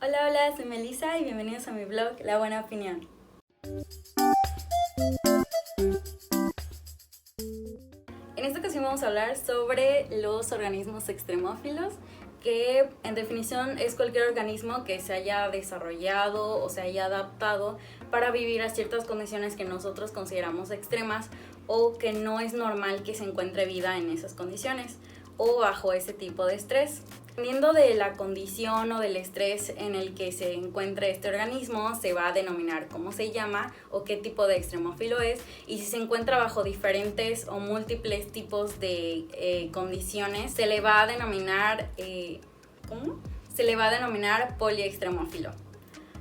Hola, hola, soy Melissa y bienvenidos a mi blog La Buena Opinión. En esta ocasión vamos a hablar sobre los organismos extremófilos, que en definición es cualquier organismo que se haya desarrollado o se haya adaptado para vivir a ciertas condiciones que nosotros consideramos extremas o que no es normal que se encuentre vida en esas condiciones o bajo ese tipo de estrés. Dependiendo de la condición o del estrés en el que se encuentre este organismo, se va a denominar cómo se llama o qué tipo de extremófilo es, y si se encuentra bajo diferentes o múltiples tipos de condiciones, se le va a denominar Se le va a denominar poliextremófilo.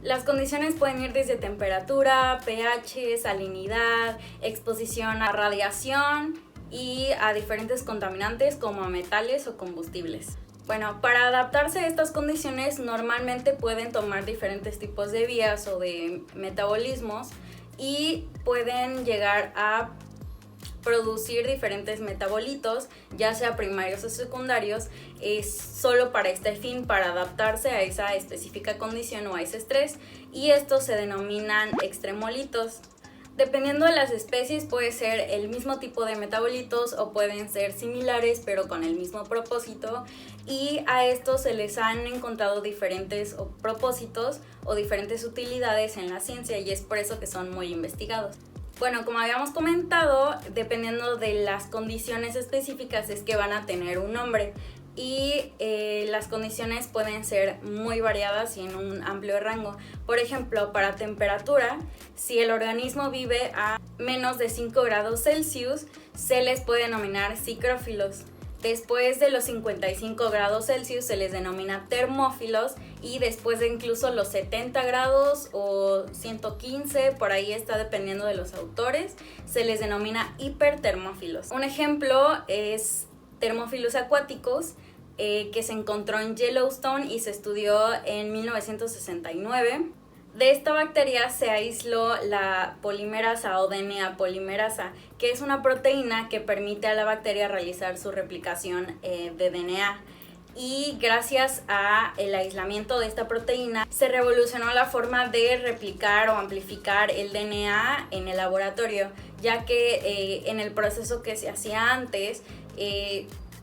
Las condiciones pueden ir desde temperatura, pH, salinidad, exposición a radiación y a diferentes contaminantes como a metales o combustibles. Bueno, para adaptarse a estas condiciones normalmente pueden tomar diferentes tipos de vías o de metabolismos y pueden llegar a producir diferentes metabolitos, ya sea primarios o secundarios, solo para este fin, para adaptarse a esa específica condición o a ese estrés, y estos se denominan extremolitos. Dependiendo de las especies puede ser el mismo tipo de metabolitos o pueden ser similares pero con el mismo propósito, y a estos se les han encontrado diferentes propósitos o diferentes utilidades en la ciencia, y es por eso que son muy investigados. Bueno, como habíamos comentado, dependiendo de las condiciones específicas es que van a tener un nombre, y las condiciones pueden ser muy variadas y en un amplio rango. Por ejemplo, para temperatura, si el organismo vive a menos de 5 grados Celsius, se les puede denominar psicrófilos. Después de los 55 grados Celsius se les denomina termófilos, y después de incluso los 70 grados o 115, por ahí está dependiendo de los autores, se les denomina hipertermófilos. Un ejemplo es termófilos acuáticos, que se encontró en Yellowstone y se estudió en 1969. De esta bacteria se aisló la polimerasa o DNA polimerasa, que es una proteína que permite a la bacteria realizar su replicación de DNA. Y gracias al aislamiento de esta proteína se revolucionó la forma de replicar o amplificar el DNA en el laboratorio, ya que en el proceso que se hacía antes,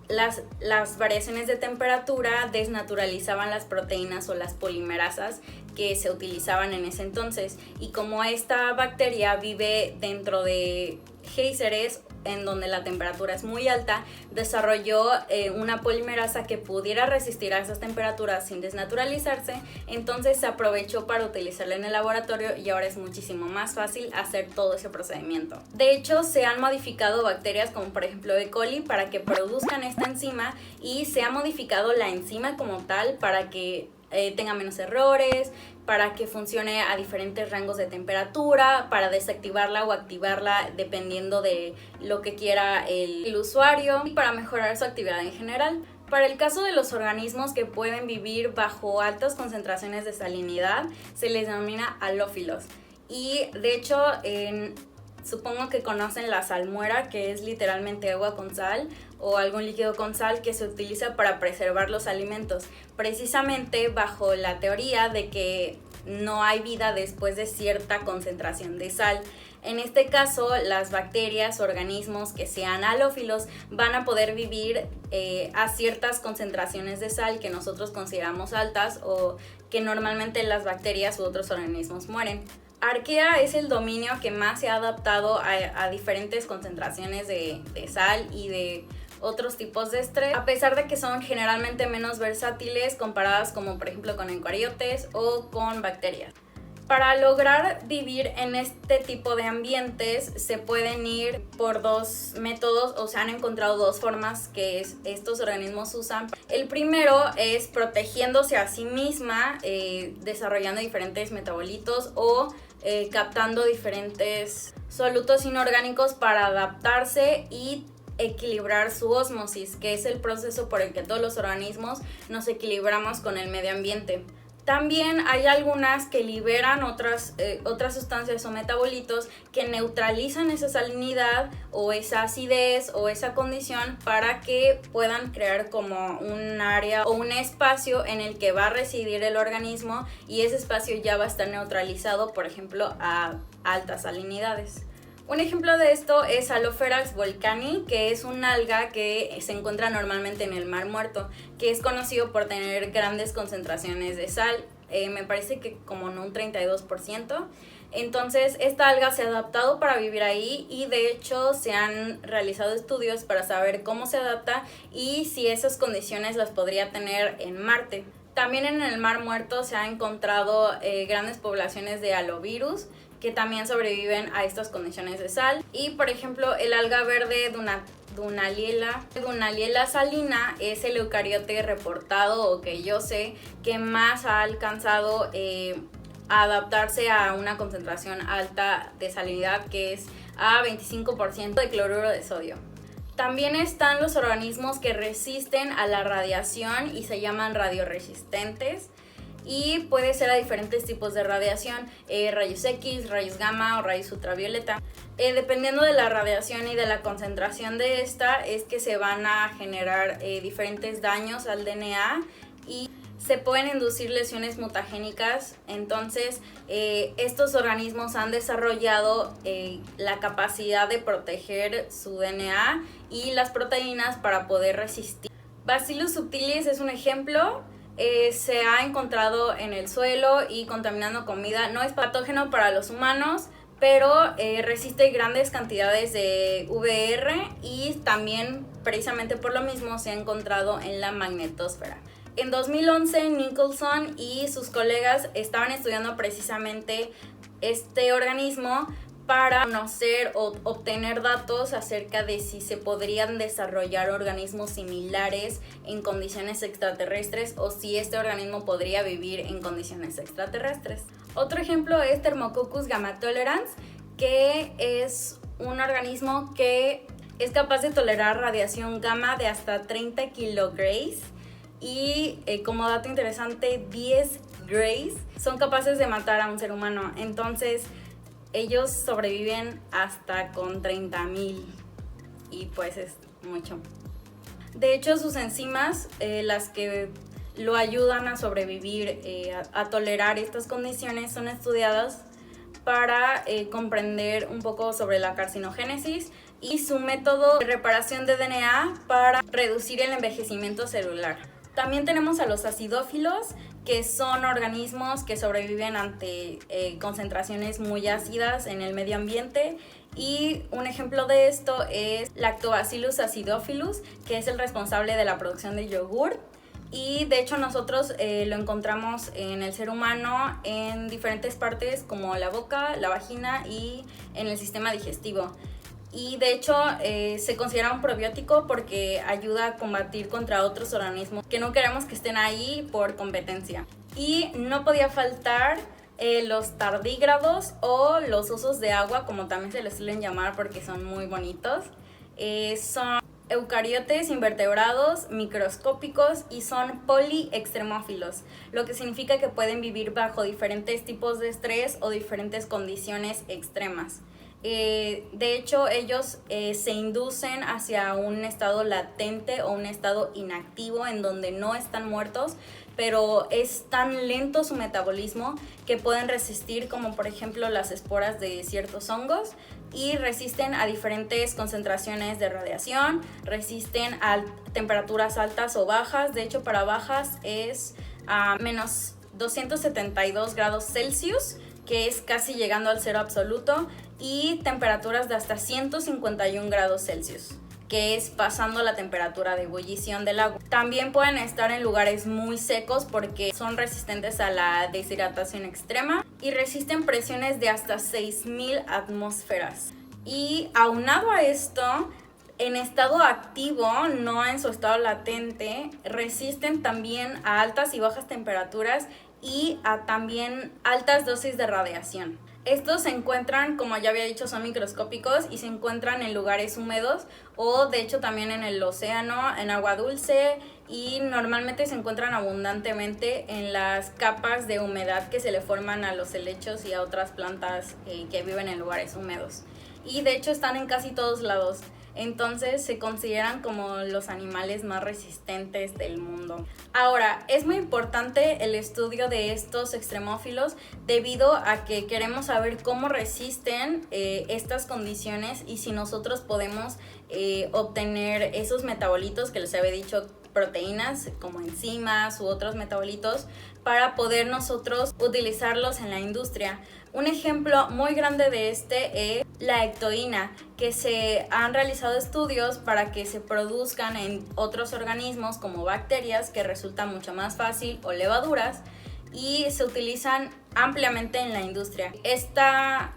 las variaciones de temperatura desnaturalizaban las proteínas o las polimerasas que se utilizaban en ese entonces, y como esta bacteria vive dentro de géiseres en donde la temperatura es muy alta, desarrolló una polimerasa que pudiera resistir a esas temperaturas sin desnaturalizarse. Entonces se aprovechó para utilizarla en el laboratorio y ahora es muchísimo más fácil hacer todo ese procedimiento. De hecho, se han modificado bacterias como por ejemplo E. coli para que produzcan esta enzima, y se ha modificado la enzima como tal para que tenga menos errores, para que funcione a diferentes rangos de temperatura, para desactivarla o activarla dependiendo de lo que quiera el usuario, y para mejorar su actividad en general. Para el caso de los organismos que pueden vivir bajo altas concentraciones de salinidad, se les denomina halófilos. Y de hecho, supongo que conocen la salmuera, que es literalmente agua con sal o algún líquido con sal que se utiliza para preservar los alimentos, precisamente bajo la teoría de que no hay vida después de cierta concentración de sal. En este caso, las bacterias, organismos que sean halófilos van a poder vivir a ciertas concentraciones de sal que nosotros consideramos altas o que normalmente las bacterias u otros organismos mueren. Arquea es el dominio que más se ha adaptado a diferentes concentraciones de sal y de otros tipos de estrés, a pesar de que son generalmente menos versátiles comparadas como por ejemplo con eucariotes o con bacterias. Para lograr vivir en este tipo de ambientes se pueden ir por dos métodos, o se han encontrado dos formas que estos organismos usan. El primero es protegiéndose a sí misma, desarrollando diferentes metabolitos o captando diferentes solutos inorgánicos para adaptarse y equilibrar su ósmosis, que es el proceso por el que todos los organismos nos equilibramos con el medio ambiente. También hay algunas que liberan otras sustancias o metabolitos que neutralizan esa salinidad o esa acidez o esa condición para que puedan crear como un área o un espacio en el que va a residir el organismo, y ese espacio ya va a estar neutralizado, por ejemplo, a altas salinidades. Un ejemplo de esto es Halopherax volcani, que es un alga que se encuentra normalmente en el Mar Muerto, que es conocido por tener grandes concentraciones de sal, me parece que como en un 32%. Entonces esta alga se ha adaptado para vivir ahí, y de hecho se han realizado estudios para saber cómo se adapta y si esas condiciones las podría tener en Marte. También en el Mar Muerto se han encontrado grandes poblaciones de halovirus que también sobreviven a estas condiciones de sal. Y por ejemplo, el alga verde Dunaliella salina es el eucariote reportado, o que yo sé, que más ha alcanzado a adaptarse a una concentración alta de salinidad, que es a 25% de cloruro de sodio. También están los organismos que resisten a la radiación y se llaman radioresistentes, y puede ser a diferentes tipos de radiación, rayos X, rayos gamma o rayos ultravioleta. Dependiendo de la radiación y de la concentración de esta es que se van a generar diferentes daños al DNA y se pueden inducir lesiones mutagénicas. Entonces estos organismos han desarrollado la capacidad de proteger su DNA y las proteínas para poder resistir. Bacillus subtilis es un ejemplo. Se ha encontrado en el suelo y contaminando comida. No es patógeno para los humanos, pero resiste grandes cantidades de VR, y también precisamente por lo mismo se ha encontrado en la magnetosfera. En 2011 Nicholson y sus colegas estaban estudiando precisamente este organismo para conocer o obtener datos acerca de si se podrían desarrollar organismos similares en condiciones extraterrestres, o si este organismo podría vivir en condiciones extraterrestres. Otro ejemplo es Thermococcus gamma tolerans, que es un organismo que es capaz de tolerar radiación gamma de hasta 30 kilograys, y como dato interesante, 10 grays son capaces de matar a un ser humano. Entonces ellos sobreviven hasta con 30,000, y pues es mucho. De hecho, sus enzimas, las que lo ayudan a sobrevivir, a tolerar estas condiciones, son estudiadas para comprender un poco sobre la carcinogénesis y su método de reparación de DNA para reducir el envejecimiento celular. También tenemos a los acidófilos, que son organismos que sobreviven ante concentraciones muy ácidas en el medio ambiente, y un ejemplo de esto es Lactobacillus acidophilus, que es el responsable de la producción de yogur, y de hecho nosotros lo encontramos en el ser humano en diferentes partes como la boca, la vagina y en el sistema digestivo. Y de hecho se considera un probiótico porque ayuda a combatir contra otros organismos que no queremos que estén ahí por competencia. Y no podía faltar los tardígrados, o los osos de agua, como también se les suelen llamar porque son muy bonitos. Son eucariotes invertebrados microscópicos y son poliextremófilos, lo que significa que pueden vivir bajo diferentes tipos de estrés o diferentes condiciones extremas. De hecho, ellos se inducen hacia un estado latente o un estado inactivo en donde no están muertos, pero es tan lento su metabolismo que pueden resistir, como por ejemplo las esporas de ciertos hongos, y resisten a diferentes concentraciones de radiación, resisten a temperaturas altas o bajas. De hecho, para bajas es a menos 272 grados Celsius, que es casi llegando al cero absoluto, y temperaturas de hasta 151 grados Celsius, que es pasando la temperatura de ebullición del agua. También pueden estar en lugares muy secos porque son resistentes a la deshidratación extrema y resisten presiones de hasta 6,000 atmósferas. Y aunado a esto, en estado activo, no en su estado latente, resisten también a altas y bajas temperaturas y a también altas dosis de radiación. Estos se encuentran, como ya había dicho, son microscópicos y se encuentran en lugares húmedos, o de hecho también en el océano, en agua dulce, y normalmente se encuentran abundantemente en las capas de humedad que se le forman a los helechos y a otras plantas que viven en lugares húmedos. Y de hecho están en casi todos lados. Entonces se consideran como los animales más resistentes del mundo. Ahora, es muy importante el estudio de estos extremófilos debido a que queremos saber cómo resisten estas condiciones y si nosotros podemos obtener esos metabolitos que les había dicho, proteínas como enzimas u otros metabolitos, para poder nosotros utilizarlos en la industria. Un ejemplo muy grande de este es la ectoína, que se han realizado estudios para que se produzcan en otros organismos como bacterias, que resulta mucho más fácil, o levaduras, y se utilizan ampliamente en la industria. Esta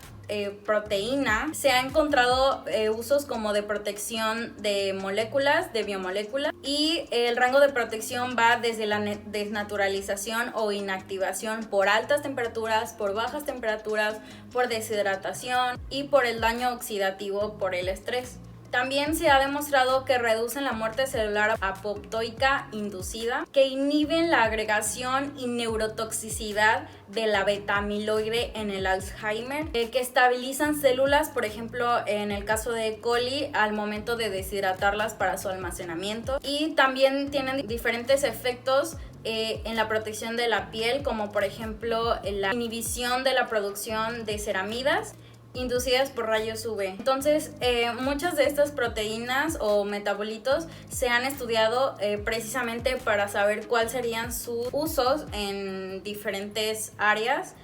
proteína se ha encontrado usos como de protección de moléculas, de biomoléculas, y el rango de protección va desde la desnaturalización o inactivación por altas temperaturas, por bajas temperaturas, por deshidratación y por el daño oxidativo por el estrés. También se ha demostrado que reducen la muerte celular apoptóica inducida, que inhiben la agregación y neurotoxicidad de la beta-amiloide en el Alzheimer, que estabilizan células, por ejemplo, en el caso de E. coli, al momento de deshidratarlas para su almacenamiento. Y también tienen diferentes efectos en la protección de la piel, como por ejemplo la inhibición de la producción de ceramidas inducidas por rayos UV. Entonces, muchas de estas proteínas o metabolitos se han estudiado precisamente para saber cuáles serían sus usos en diferentes áreas.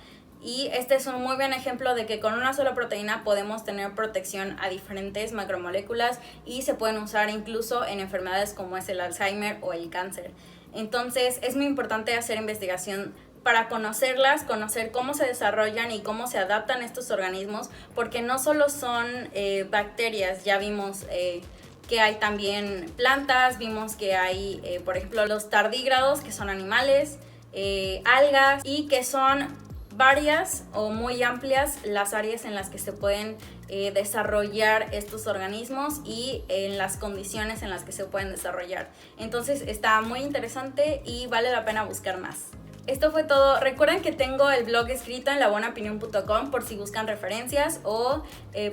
Y este es un muy buen ejemplo de que con una sola proteína podemos tener protección a diferentes macromoléculas y se pueden usar incluso en enfermedades como es el Alzheimer o el cáncer. Entonces, es muy importante hacer investigación para conocerlas, conocer cómo se desarrollan y cómo se adaptan estos organismos, porque no solo son bacterias, ya vimos que hay también plantas, vimos que hay, por ejemplo, los tardígrados, que son animales, algas, y que son varias o muy amplias las áreas en las que se pueden desarrollar estos organismos y en las condiciones en las que se pueden desarrollar. Entonces está muy interesante y vale la pena buscar más. Esto fue todo. Recuerden que tengo el blog escrito en labuenaopinion.com por si buscan referencias o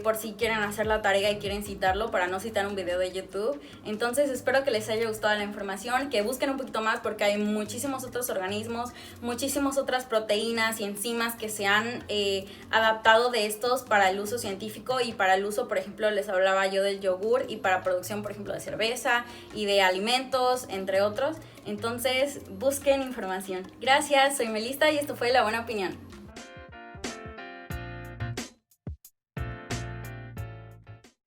por si quieren hacer la tarea y quieren citarlo para no citar un video de YouTube. Entonces espero que les haya gustado la información, que busquen un poquito más porque hay muchísimos otros organismos, muchísimas otras proteínas y enzimas que se han adaptado de estos para el uso científico y para el uso, por ejemplo, les hablaba yo del yogur y para producción, por ejemplo, de cerveza y de alimentos, entre otros. Entonces busquen información. Gracias, soy Melissa y esto fue La Buena Opinión.